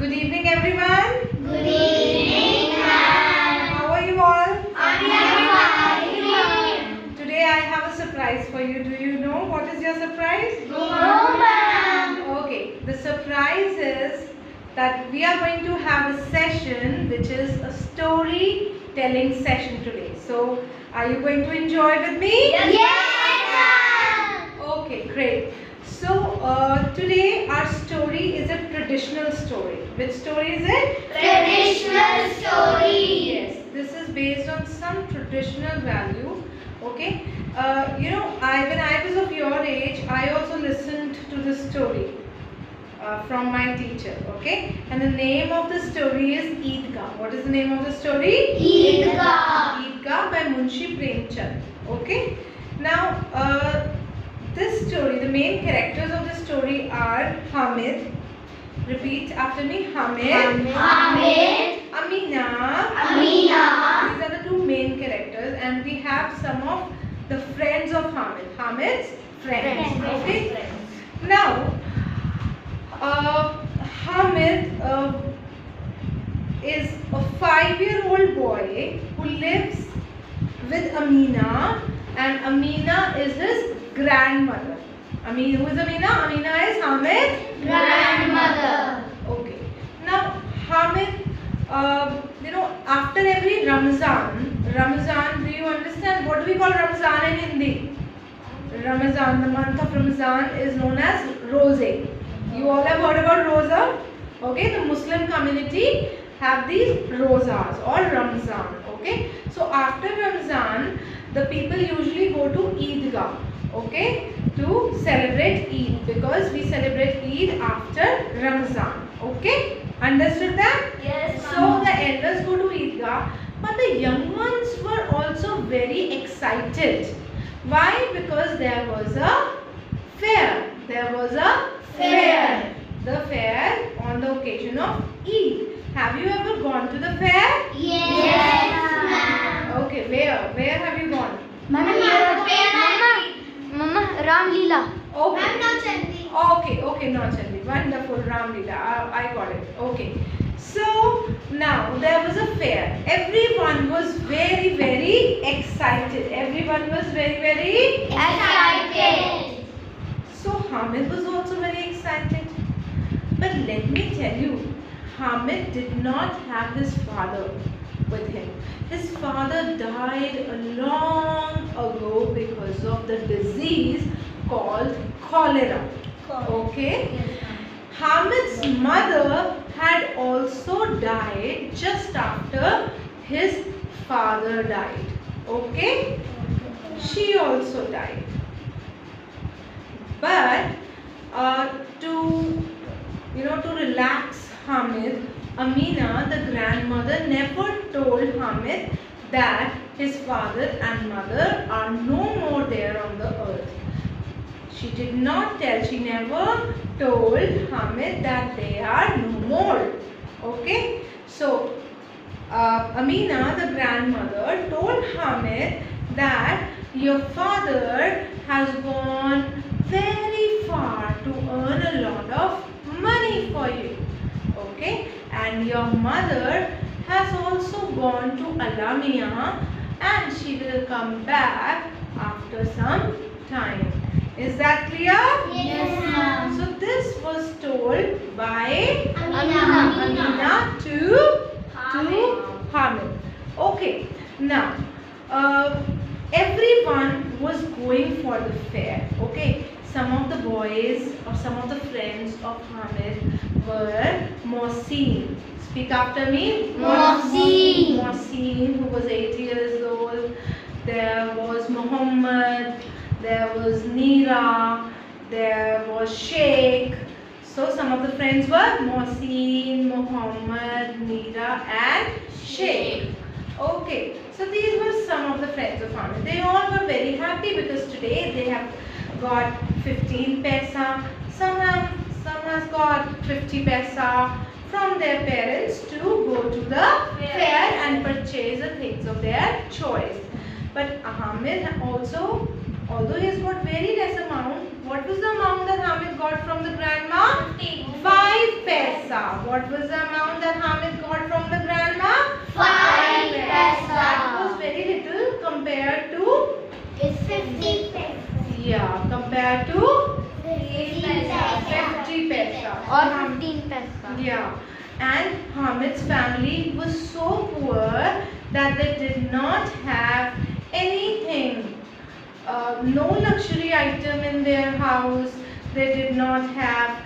Good evening, everyone. Good evening, ma'am. How are you all? I am fine. Today I have a surprise for you. Do you know what is your surprise? No, ma'am. Okay, the surprise is that we are going to have a session which is a storytelling session today. So, are you going to enjoy with me? Yes, ma'am. Okay, great. So, today our story is a traditional story. Which story is it? Traditional story. Yes, this is based on some traditional value. Okay, when I was of your age, I also listened to this story from my teacher. Okay, and the name of the story is Eidgah. What is the name of the story? Eidgah. Eidgah by Munshi Premchand. Okay, now this story, the main characters of the story are Hamid. Repeat after me. Hamid. Hamid. Amina. Amina. These are the two main characters, and we have some of the friends of Hamid. Hamid's friends. Okay. Now, Hamid is a 5-year-old boy who lives with Amina, and Amina is his grandmother. Who is Amina? Amina is Hamid's Grandmother. Okay. Now, Hamid, after every Ramazan, do you understand what do we call Ramazan in Hindi? Ramazan, the month of Ramazan is known as Rose. You all have heard about Rosa? Okay, the Muslim community have these Rosas or Ramazan. Okay, so after Ramazan, the people usually go to Eidgah. Okay, to celebrate Eid, because we celebrate Eid after Ramazan. Okay, understood that? Yes, So the elders go to Eidgah, but the young ones were also very excited. Why? Because there was a fair. There was a Fair. The fair on the occasion of Eid. Have you ever gone to the fair? Yes, ma'am. Okay, where have you gone? Mama, Ram Leela. Okay. I'm not Chandi. Okay, Chandi. Wonderful, Ram Leela. I got it. Okay. So, now there was a fair. Everyone was very, very excited. Everyone was very, very Excited. So, Hamid was also very excited. But let me tell you, Hamid did not have his father with him. His father died a long ago because of the disease called cholera. Okay? Hamid's mother had also died just after his father died. Okay? She also died. But to relax Hamid, Amina, the grandmother, never told Hamid that his father and mother are no more there on the earth. She did not tell, she never told Hamid that they are no more. Okay? So, Amina, the grandmother, told Hamid that your father has gone very far to earn a lot of money for you. Okay? And your mother has also gone to Alamia, and she will come back after some time. Is that clear? Yes, ma'am. So this was told by Amina. Amina to Hamid. Okay. Now, everyone was going for the fair. Okay. Some of the boys or some of the friends of Hamid were Mohsin. Speak after me. Mohsin. Mohsin, who was 8 years old. There was Muhammad. There was Neera. There was Sheikh. So some of the friends were Mohsin, Muhammad, Neera and Sheikh. Okay. So these were some of the friends of Hamid. They all were very happy because today they have got 15 paisa. Some has got 50 paisa from their parents to go to the fair and purchase the things of their choice. But Hamid also, although he has got very less amount, what was the amount that Hamid got from the grandma? 5 paisa. paisa. What was the amount that Hamid got from the grandma? 5 paisa. That was very little compared to, It's 50 paisa. yeah, compared to 50 paisa. Or 15 paisa. Yeah, and Hamid's family was so poor that they did not have anything. No luxury item in their house. They did not have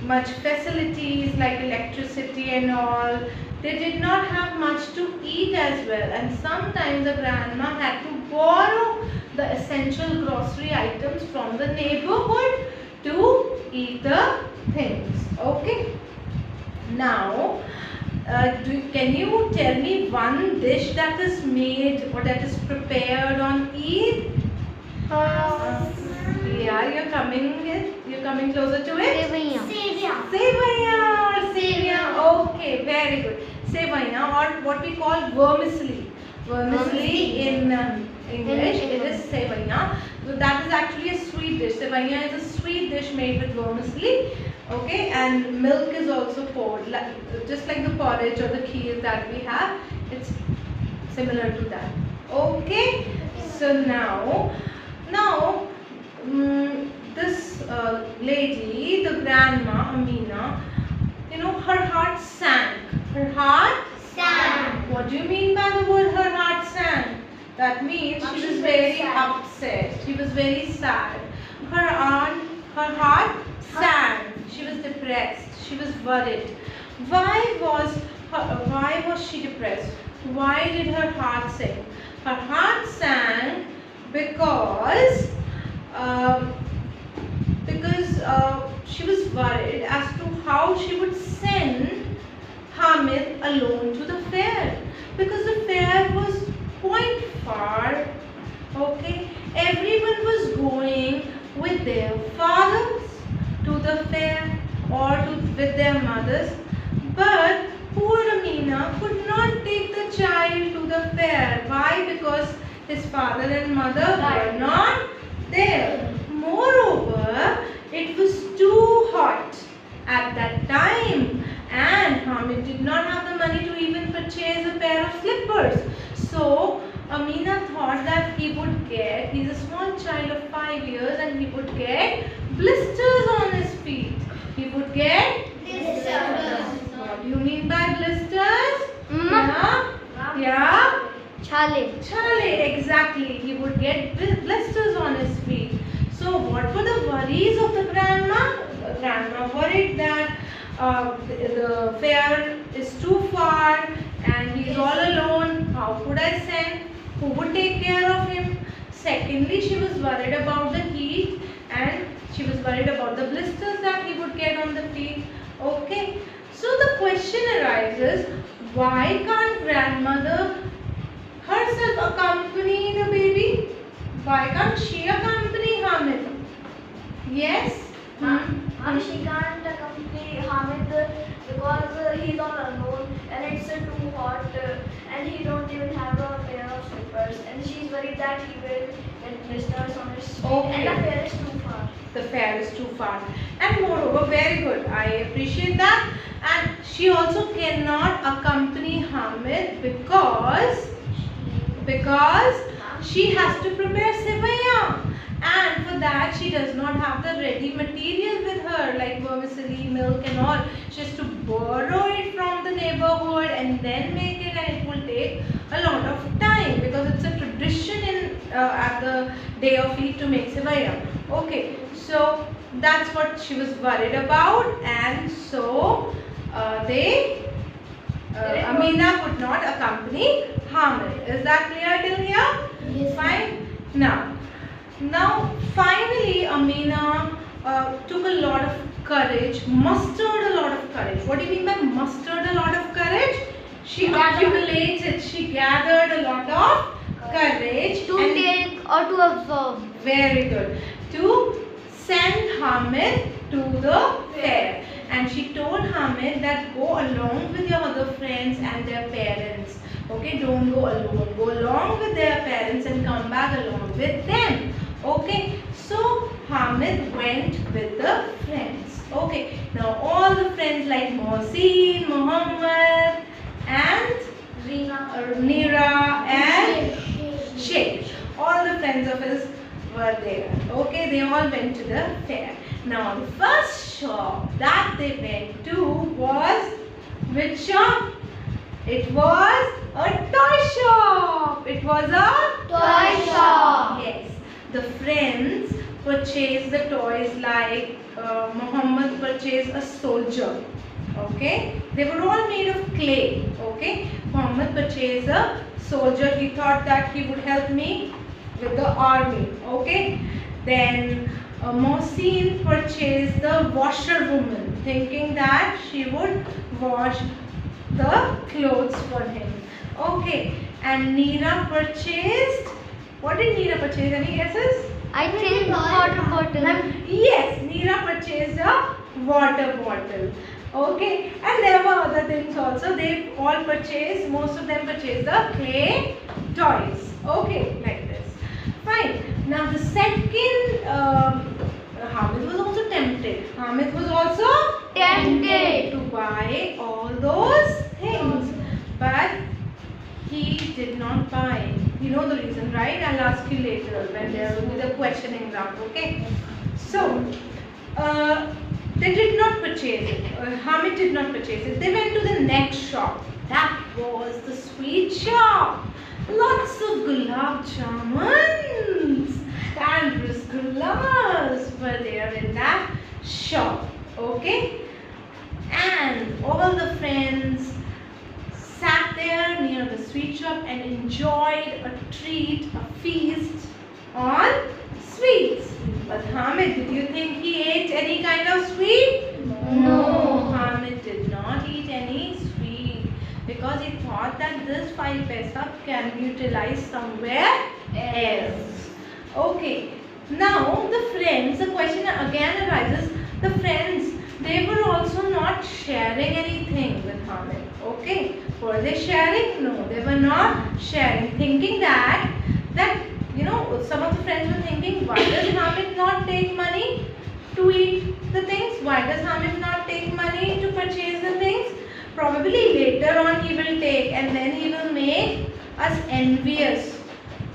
much facilities like electricity and all. They did not have much to eat as well, and sometimes the grandma had to borrow the essential grocery items from the neighborhood to eat the things. Okay. Now, can you tell me one dish that is made or that is prepared on Eid? Yeah, you're coming closer to it. Sevaiya. Sevaiya or sevaiya. Okay, very good. Sevaiya, or what we call vermicelli. Vermicelli in English, it is sevaiya. So that is actually a sweet dish. Sevaiya is a sweet dish made with vermicelli. Okay, and milk is also poured, just like the porridge or the kheer that we have. It's similar to that. Okay, so now this lady, the grandma Amina, her heart sank. Her heart Sank. What do you mean by the word her heart sank? That means she was very upset. She was very sad. Her heart sank. She was depressed. She was worried. Why was she depressed? Why did her heart sink? Her heart sank because she was worried as to how she would send Hamid alone to the fair, because the fair was quite far. Okay, everyone was going with their fathers to the fair or with their mothers, but poor Amina could not take the child to the fair. Why? Because his father and mother were not there. Moreover, it was too hot at that time, and Hamid did not have the money to even purchase a pair of slippers. So Amina thought that he's a small child of 5 years, and he would get blisters on his feet. He would get Blisters. What do you mean by blisters? Mm. Yeah. Chale. Exactly. He would get blisters on his feet. So what were the worries of the grandma? The grandma worried that the fair is too far and he is all alone. How could I send? Who would take care of him? Secondly, she was worried about the heat, and she was worried about the blisters that he would get on the feet. Okay. So the question arises, why can't grandmother herself accompany the baby? Why can't she accompany Hamid? Yes? She can't accompany Hamid because he's all alone and it's too hot and he don't even have a pair of slippers, and she's worried that he will get blisters on his feet. Okay. And the fair is too far. The fair is too far. And moreover, very good. I appreciate that. And she also cannot accompany Hamid because she has to prepare sevaiya. And for that, she does not have the ready material with her, like vermicelli, milk and all. She has to borrow it from the neighborhood and then make it, and it will take a lot of time because it's a tradition at the day of Eid to make sevaiya. Okay, so that's what she was worried about, and so Amina could not accompany Hamid. Is that clear till here? Yes. Fine. Now, finally, Amina took a lot of courage, mustered a lot of courage. What do you mean by mustered a lot of courage? She gathered a lot of courage To and take or to observe. very good, to send Hamid to the fair. And she told Hamid that go along with your other friends and their parents. Okay, don't go alone. Go along with their parents and come back along with them. Okay, So Hamid went with the friends. Okay, now all the friends like Mohsin, Muhammad and Nira and Sheikh. All the friends of his were there. Okay, they all went to the fair. Now the first shop that they went to was which shop? It was a toy shop. It was a Toy shop. Yes. The friends purchased the toys like Muhammad purchased a soldier. Okay. They were all made of clay. Okay. Muhammad purchased a soldier. He thought that he would help me with the army. Okay. Then Mohsin purchased the washerwoman, thinking that she would wash the clothes for him. Okay. And Neera purchased. What did Neera purchase? Any guesses? I think water bottle. Yes, Neera purchased a water bottle. Okay, and there were other things also. They all purchased, most of them purchased the clay toys. Okay, like this. Fine. Now the second, Hamid was also tempted. Hamid was also Tempted. to buy all those things, but he did not buy. You know the reason, right? I'll ask you later when there will be the questioning round. Okay. So, they did not purchase it. Hamid did not purchase it. They went to the next shop. That was the sweet shop. Lots of gulab jamuns and rasgullas were there in that shop. Okay. And all the friends sat there near the sweet shop and enjoyed a treat, a feast on sweets. But Hamid, did you think he ate any kind of sweet? No. Hamid did not eat any sweet because he thought that this 5 paisa can be utilized somewhere else. Okay. Now the friends, the question again arises, the friends, they were also not sharing anything with Hamid. Okay. Were they sharing? No, they were not sharing. Thinking that you know, some of the friends were thinking, why does Hamid not take money to eat the things? Why does Hamid not take money to purchase the things? Probably later on he will take and then he will make us envious.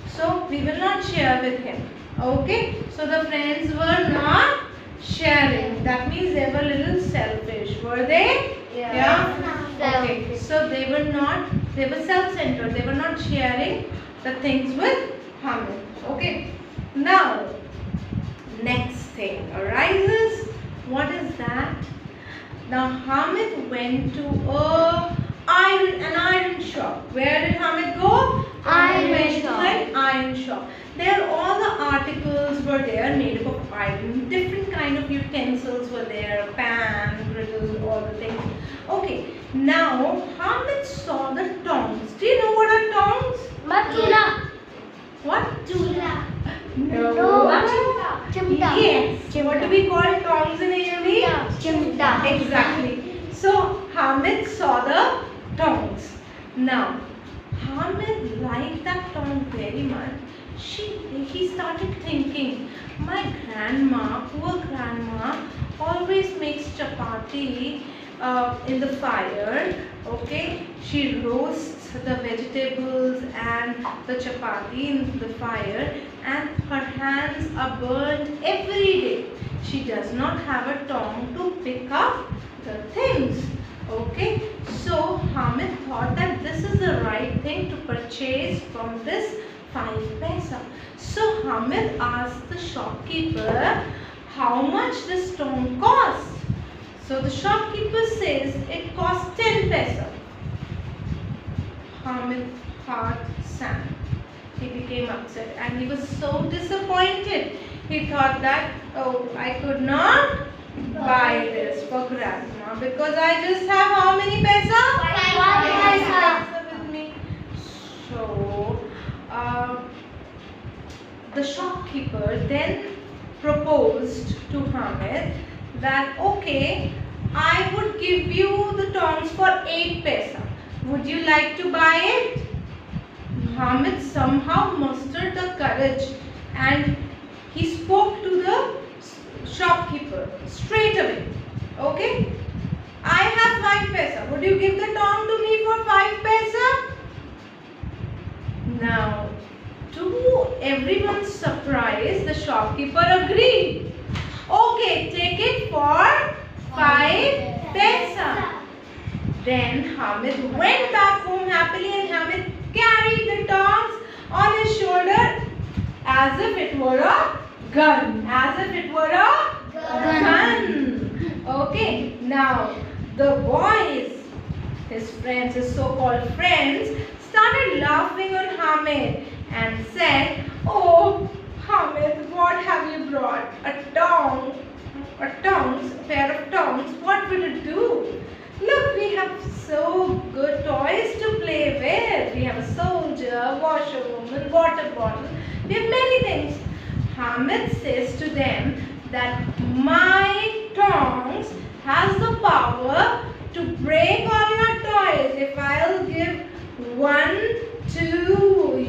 So we will not share with him. Okay. So the friends were not sharing. That means they were a little selfish. Were they? Yeah. Okay. So they were self-centered. They were not sharing the things with Hamid. Okay. Now, next thing arises. What is that? Now Hamid went to an iron shop. Where did Hamid go? Iron Went shop. to an iron shop. There all the articles were there made up of iron. Different kind of utensils were there. Pan, griddle, all the things. Okay. Now Hamid saw the tongs. Do you know what are tongs? Chula. What? Chula. No. Chimta. Yes. What do we call tongs in Hindi? Chimta. Exactly. So Hamid saw the tongs. Now Hamid liked that tong very much. He started thinking, my grandma, poor grandma, always makes chapati in the fire. Okay, she roasts the vegetables and the chapati in the fire, and her hands are burned every day. She does not have a tongue to pick up the things. Okay, so Hamid thought that this is the right thing to purchase from this 5 paisa. So Hamid asked the shopkeeper how much this tongue cost. So the shopkeeper says it costs 10 paisa. Hamid's heart sank. He became upset and he was so disappointed. He thought that, oh, I could not buy this for grandma because I just have how many paisa? 5 paisa. With me. So the shopkeeper then proposed to Hamid that, okay, I would give you the tongs for 8 paisa. Would you like to buy it? Hamid somehow mustered the courage and he spoke to the shopkeeper straight away. Okay? I have 5 paisa. Would you give the tong to me for 5 paisa? Now, to everyone's surprise, the shopkeeper agreed. Okay, take it for 5 paisa. Then Hamid went back home happily and Hamid carried the tongs on his shoulder as if it were a gun. As if it were a gun. Okay, now the boys, his friends, his so-called friends, started laughing on Hamid and said, "Oh, Hamid, what have you brought? A pair of tongs. What will it do? Look, we have so good toys to play with. We have a soldier, washerwoman, water bottle. We have many things." Hamid says to them that my tongs has the power to break all your toys. If I'll give one to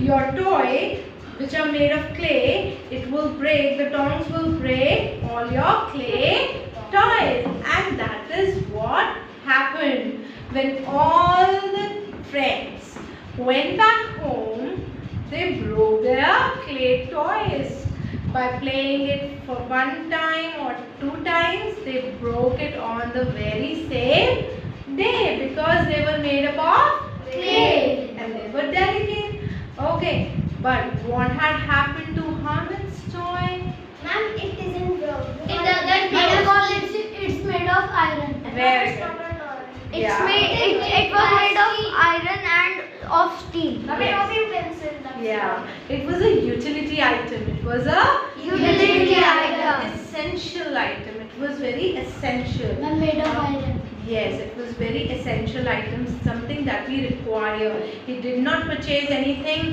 your toy, which are made of clay, it will break, the tongs will break all your clay toys. And that is what happened. When all the friends went back home, they broke their clay toys. By playing it for 1 time or 2 times, they broke it on the very same day because they were made up of clay and they were delicate. Okay, but what had happened to Hamid's toy? Ma'am, it isn't broken. It doesn't because it's made of iron. Very good. It's Yeah. it was made of iron and of steel. Yeah, it was a utility item. It was a Utility item. essential item. It was very essential. Made of iron. Yes, it was very essential item, something that we require. He did not purchase anything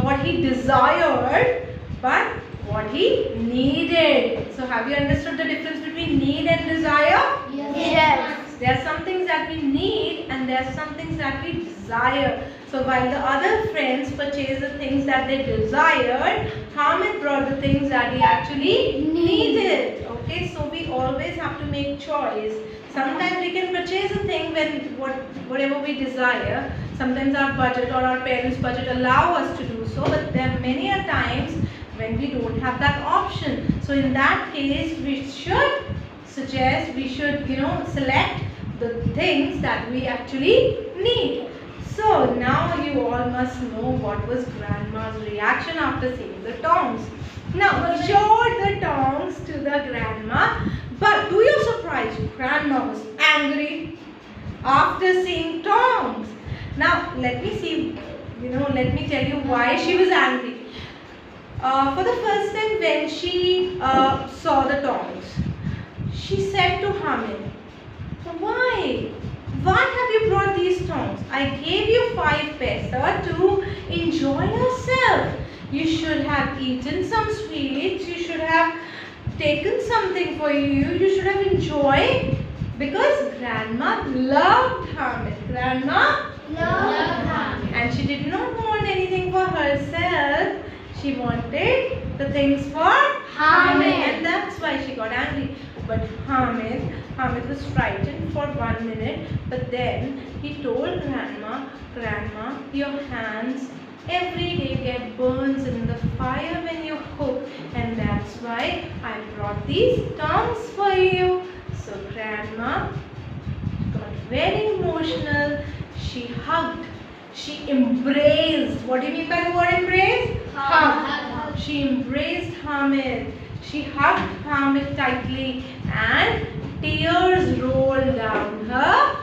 what he desired, but what he needed. So have you understood the difference between need and desire? Yes. There are some things that we need and there are some things that we desire. So while the other friends purchased the things that they desired, Hamid brought the things that he actually needed. Okay, so we always have to make choice. Sometimes we can purchase a thing when whatever we desire. Sometimes our budget or our parents' budget allow us to do so, but there are many a times when we don't have that option. So in that case, we should select the things that we actually need. So now you all must know what was Grandma's reaction after seeing the tongs. Now he showed the tongs to the Grandma, but to your surprise, Grandma was angry after seeing tongs. Now let me tell you why she was angry. For the first time when she saw the tongs, she said to Hamid, "Why? Why have you brought these tongs? I gave you 5 paisa to enjoy yourself. You should have eaten some sweets. You should have taken something for you. You should have enjoyed." Because Grandma loved Hamid. Grandma Loved Hamid. and she did not want anything for herself. She wanted the things for Hamid, and that's why she got angry. But Hamid was frightened for 1 minute, but then he told Grandma, your hands every day get burns in the fire when you cook, and that's why I brought these tongs for you. So Grandma got very emotional. She hugged. She embraced. What do you mean by the word embrace? Hug. She embraced Hamid. She hugged Hamid tightly and tears rolled down her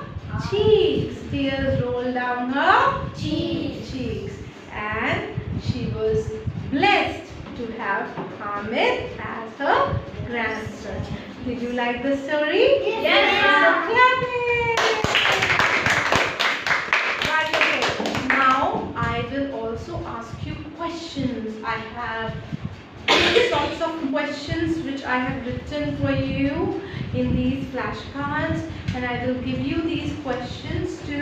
cheeks. Tears rolled down her cheeks. And she was blessed to have Hamid as her grandson. Did you like the story? Yes. So clap it. Right, okay. Now I will also ask you questions. I have sorts of questions which I have written for you in these flashcards, and I will give you these questions to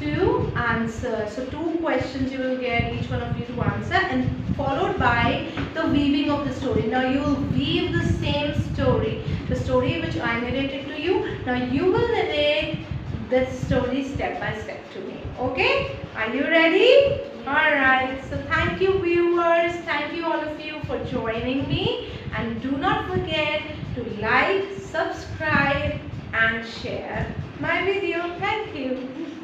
to answer. So 2 questions you will get, each one of you to answer, and followed by the weaving of the story. Now you will weave the same story, the story which I narrated to you. Now you will narrate this story step by step to me. Okay? Are you ready? Alright. So thank you viewers. Thank you all of you for joining me. And do not forget to like, subscribe and share my video. Thank you.